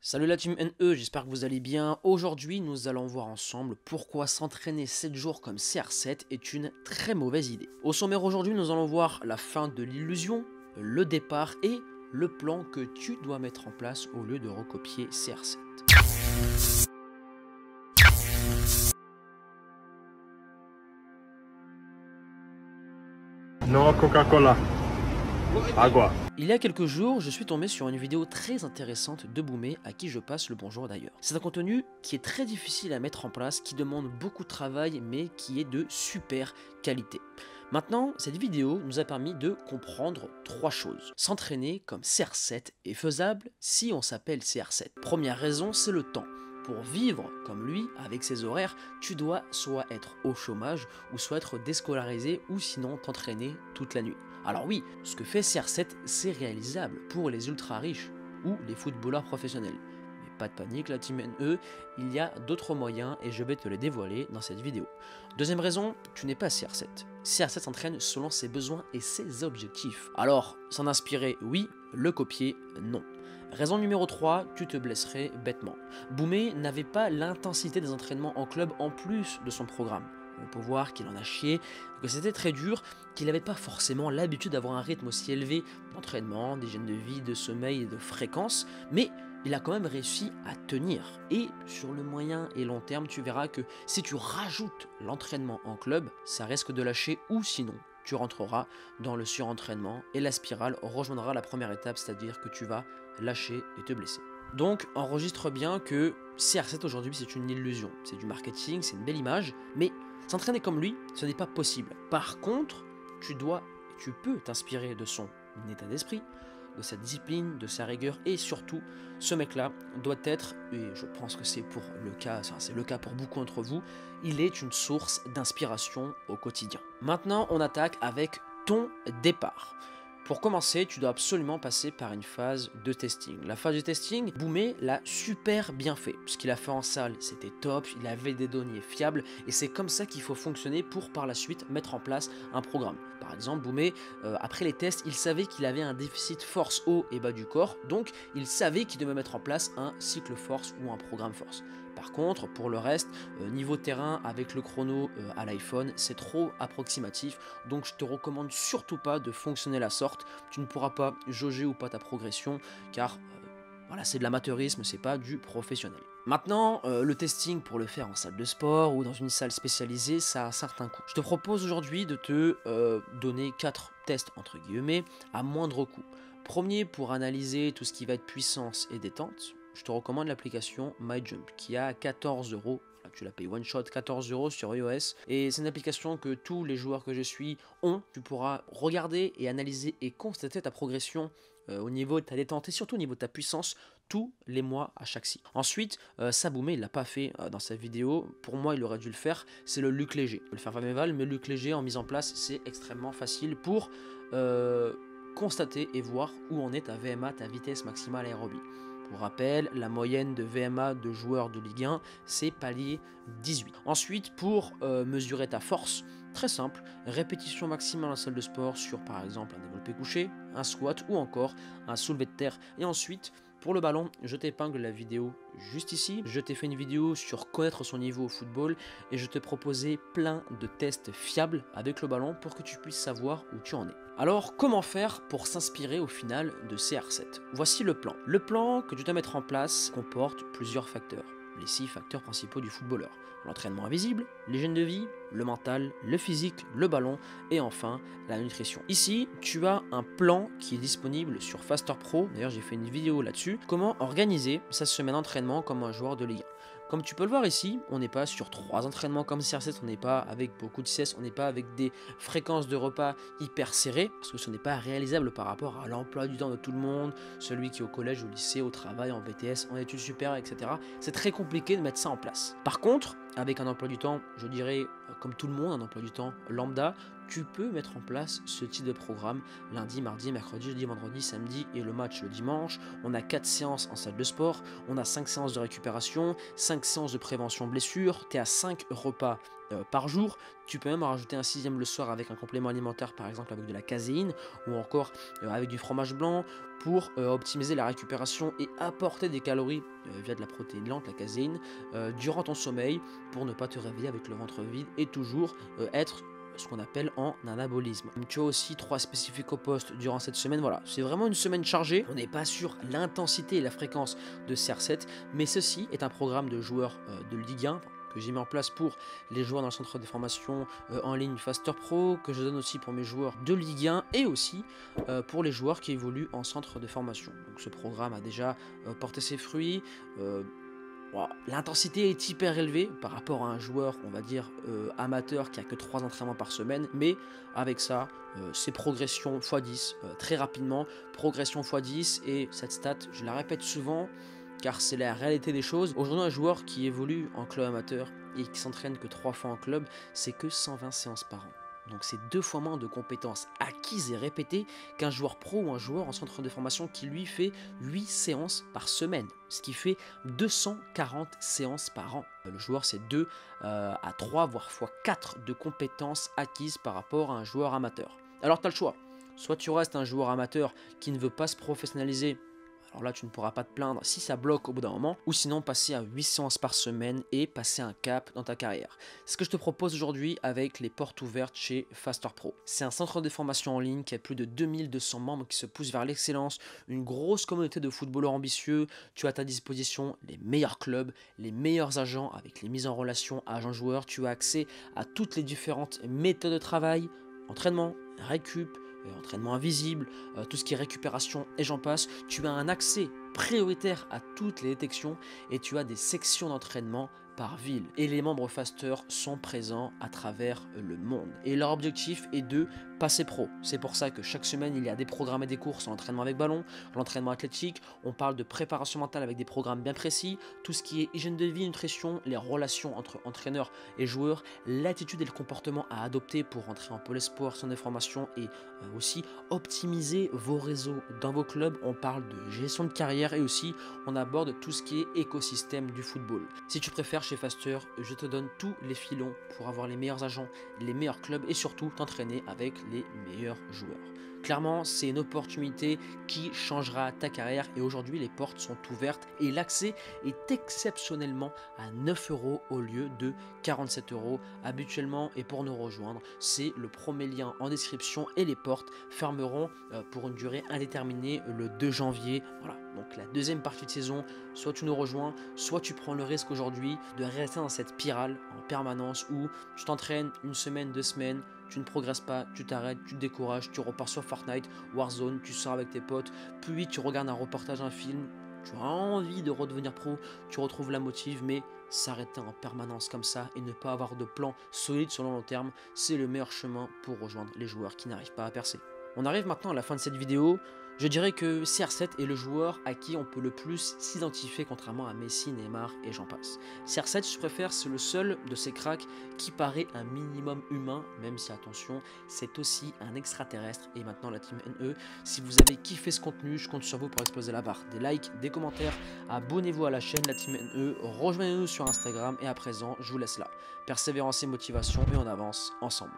Salut la team NE, j'espère que vous allez bien. Aujourd'hui, nous allons voir ensemble pourquoi s'entraîner 7 jours comme CR7 est une très mauvaise idée. Au sommaire aujourd'hui, nous allons voir la fin de l'illusion, le départ et le plan que tu dois mettre en place au lieu de recopier CR7. No Coca-Cola. Agua. Il y a quelques jours, je suis tombé sur une vidéo très intéressante de Boumé, à qui je passe le bonjour d'ailleurs. C'est un contenu qui est très difficile à mettre en place, qui demande beaucoup de travail, mais qui est de super qualité. Maintenant, cette vidéo nous a permis de comprendre trois choses. S'entraîner comme CR7 est faisable si on s'appelle CR7. Première raison, c'est le temps. Pour vivre comme lui, avec ses horaires, tu dois soit être au chômage, ou soit être déscolarisé, ou sinon t'entraîner toute la nuit. Alors oui, ce que fait CR7, c'est réalisable pour les ultra riches, ou les footballeurs professionnels. Mais pas de panique la team NE, il y a d'autres moyens et je vais te les dévoiler dans cette vidéo. Deuxième raison, tu n'es pas CR7. CR7 s'entraîne selon ses besoins et ses objectifs. Alors, s'en inspirer, oui, le copier, non. Raison numéro 3, tu te blesserais bêtement. Boumé n'avait pas l'intensité des entraînements en club en plus de son programme. On peut voir qu'il en a chié, que c'était très dur, qu'il n'avait pas forcément l'habitude d'avoir un rythme aussi élevé d'entraînement, d'hygiène de vie, de sommeil et de fréquence, mais il a quand même réussi à tenir. Et sur le moyen et long terme, tu verras que si tu rajoutes l'entraînement en club, ça risque de lâcher ou sinon tu rentreras dans le surentraînement et la spirale rejoindra la première étape, c'est-à-dire que tu vas lâcher et te blesser. Donc enregistre bien que CR7 aujourd'hui c'est une illusion, c'est du marketing, c'est une belle image, mais s'entraîner comme lui, ce n'est pas possible. Par contre, tu peux t'inspirer de son état d'esprit, de sa discipline, de sa rigueur, et surtout, ce mec-là doit être, et je pense que c'est c'est le cas pour beaucoup d'entre vous, il est une source d'inspiration au quotidien. Maintenant, on attaque avec ton départ. Pour commencer, tu dois absolument passer par une phase de testing. La phase de testing, Boumé l'a super bien fait. Ce qu'il a fait en salle, c'était top, il avait des données fiables, et c'est comme ça qu'il faut fonctionner pour par la suite mettre en place un programme. Par exemple, Boumé, après les tests, il savait qu'il avait un déficit force haut et bas du corps, donc il savait qu'il devait mettre en place un cycle force ou un programme force. Par contre, pour le reste, niveau terrain avec le chrono à l'iPhone, c'est trop approximatif, donc je te recommande surtout pas de fonctionner la sorte. Tu ne pourras pas jauger ou pas ta progression, car voilà, c'est de l'amateurisme, c'est pas du professionnel. Maintenant, le testing pour le faire en salle de sport ou dans une salle spécialisée, ça a un certain coût. Je te propose aujourd'hui de te donner 4 tests entre guillemets à moindre coût. Premier, pour analyser tout ce qui va être puissance et détente, je te recommande l'application MyJump qui a 14 euros. Tu la payes one shot, 14 euros sur iOS, et c'est une application que tous les joueurs que je suis ont. Tu pourras regarder et analyser et constater ta progression au niveau de ta détente et surtout au niveau de ta puissance tous les mois à chaque cycle. Ensuite, Saboumé, il l'a pas fait dans sa vidéo. Pour moi, il aurait dû le faire. C'est le Luc Léger. Il peut le faire Fameval, mais le Luc Léger en mise en place, c'est extrêmement facile pour constater et voir où en est ta VMA, ta vitesse maximale aérobie. Pour rappel, la moyenne de VMA de joueurs de Ligue 1, c'est palier 18. Ensuite, pour mesurer ta force, très simple, répétition maximale en salle de sport sur par exemple un développé couché, un squat ou encore un soulevé de terre. Et ensuite, pour le ballon, je t'épingle la vidéo juste ici. Je t'ai fait une vidéo sur connaître son niveau au football et je te proposais plein de tests fiables avec le ballon pour que tu puisses savoir où tu en es. Alors, comment faire pour s'inspirer au final de CR7? Voici le plan. Le plan que tu dois mettre en place comporte plusieurs facteurs. Les 6 facteurs principaux du footballeur. L'entraînement invisible, l'hygiène de vie, le mental, le physique, le ballon et enfin la nutrition. Ici, tu as un plan qui est disponible sur Faster Pro. D'ailleurs, j'ai fait une vidéo là-dessus. Comment organiser sa semaine d'entraînement comme un joueur de Ligue 1. Comme tu peux le voir ici, on n'est pas sur 3 entraînements comme CR7, on n'est pas avec beaucoup de siestes, on n'est pas avec des fréquences de repas hyper serrées, parce que ce n'est pas réalisable par rapport à l'emploi du temps de tout le monde, celui qui est au collège, au lycée, au travail, en BTS, en études supérieures, etc. C'est très compliqué de mettre ça en place. Par contre, avec un emploi du temps, je dirais, comme tout le monde, un emploi du temps lambda, tu peux mettre en place ce type de programme lundi, mardi, mercredi, jeudi, vendredi, samedi et le match le dimanche. On a 4 séances en salle de sport, on a 5 séances de récupération, 5 séances de prévention blessure, tu es à 5 repas par jour. Tu peux même en rajouter un 6e le soir avec un complément alimentaire, par exemple avec de la caséine ou encore avec du fromage blanc pour optimiser la récupération et apporter des calories via de la protéine lente, la caséine, durant ton sommeil pour ne pas te réveiller avec le ventre vide et toujours être ce qu'on appelle en anabolisme. Tu as aussi 3 spécifiques au poste durant cette semaine. Voilà, c'est vraiment une semaine chargée. On n'est pas sur l'intensité et la fréquence de CR7, mais ceci est un programme de joueurs de Ligue 1 que j'ai mis en place pour les joueurs dans le centre de formation en ligne Faster Pro, que je donne aussi pour mes joueurs de Ligue 1 et aussi pour les joueurs qui évoluent en centre de formation. Donc ce programme a déjà porté ses fruits. L'intensité est hyper élevée par rapport à un joueur, on va dire, amateur qui a que 3 entraînements par semaine, mais avec ça, c'est progression x10 très rapidement, progression x10, et cette stat, je la répète souvent, car c'est la réalité des choses. Aujourd'hui, un joueur qui évolue en club amateur et qui s'entraîne que 3 fois en club, c'est que 120 séances par an. Donc c'est 2 fois moins de compétences acquises et répétées qu'un joueur pro ou un joueur en centre de formation qui lui fait 8 séances par semaine, ce qui fait 240 séances par an. Le joueur c'est 2 à 3 voire x4 de compétences acquises par rapport à un joueur amateur. Alors tu as le choix, soit tu restes un joueur amateur qui ne veut pas se professionnaliser. Alors là, tu ne pourras pas te plaindre si ça bloque au bout d'un moment, ou sinon passer à 8 séances par semaine et passer un cap dans ta carrière. C'est ce que je te propose aujourd'hui avec les portes ouvertes chez Faster Pro. C'est un centre de formation en ligne qui a plus de 2200 membres qui se poussent vers l'excellence, une grosse communauté de footballeurs ambitieux. Tu as à ta disposition les meilleurs clubs, les meilleurs agents avec les mises en relation agents-joueurs. Tu as accès à toutes les différentes méthodes de travail, entraînement, récup, entraînement invisible, tout ce qui est récupération et j'en passe. Tu as un accès prioritaire à toutes les détections et tu as des sections d'entraînement par ville. Et les membres Faster sont présents à travers le monde. Et leur objectif est de passer pro. C'est pour ça que chaque semaine, il y a des programmes et des courses en entraînement avec ballon, l'entraînement athlétique. On parle de préparation mentale avec des programmes bien précis, tout ce qui est hygiène de vie, nutrition, les relations entre entraîneurs et joueurs, l'attitude et le comportement à adopter pour entrer en pôle espoir, centre de formation et aussi optimiser vos réseaux dans vos clubs. On parle de gestion de carrière et aussi on aborde tout ce qui est écosystème du football. Si tu préfères, chez Faster, je te donne tous les filons pour avoir les meilleurs agents, les meilleurs clubs et surtout t'entraîner avec les meilleurs joueurs. Clairement, c'est une opportunité qui changera ta carrière et aujourd'hui les portes sont ouvertes et l'accès est exceptionnellement à 9 € au lieu de 47 € habituellement. Et pour nous rejoindre, c'est le premier lien en description et les portes fermeront pour une durée indéterminée le 2 janvier. Voilà, donc la deuxième partie de saison, soit tu nous rejoins, soit tu prends le risque aujourd'hui de rester dans cette spirale en permanence où tu t'entraînes une semaine, 2 semaines, tu ne progresses pas, tu t'arrêtes, tu te décourages, tu repars sur Fortnite, Warzone, tu sors avec tes potes, puis tu regardes un reportage, un film, tu as envie de redevenir pro, tu retrouves la motive, mais s'arrêter en permanence comme ça et ne pas avoir de plan solide sur le long terme, c'est le meilleur chemin pour rejoindre les joueurs qui n'arrivent pas à percer. On arrive maintenant à la fin de cette vidéo. Je dirais que CR7 est le joueur à qui on peut le plus s'identifier contrairement à Messi, Neymar et j'en passe. CR7, je préfère, c'est le seul de ces cracks qui paraît un minimum humain, même si attention, c'est aussi un extraterrestre. Et maintenant la team NE, si vous avez kiffé ce contenu, je compte sur vous pour exploser la barre. Des likes, des commentaires, abonnez-vous à la chaîne la team NE, rejoignez-nous sur Instagram et à présent, je vous laisse là. Persévérance et motivation et on avance ensemble.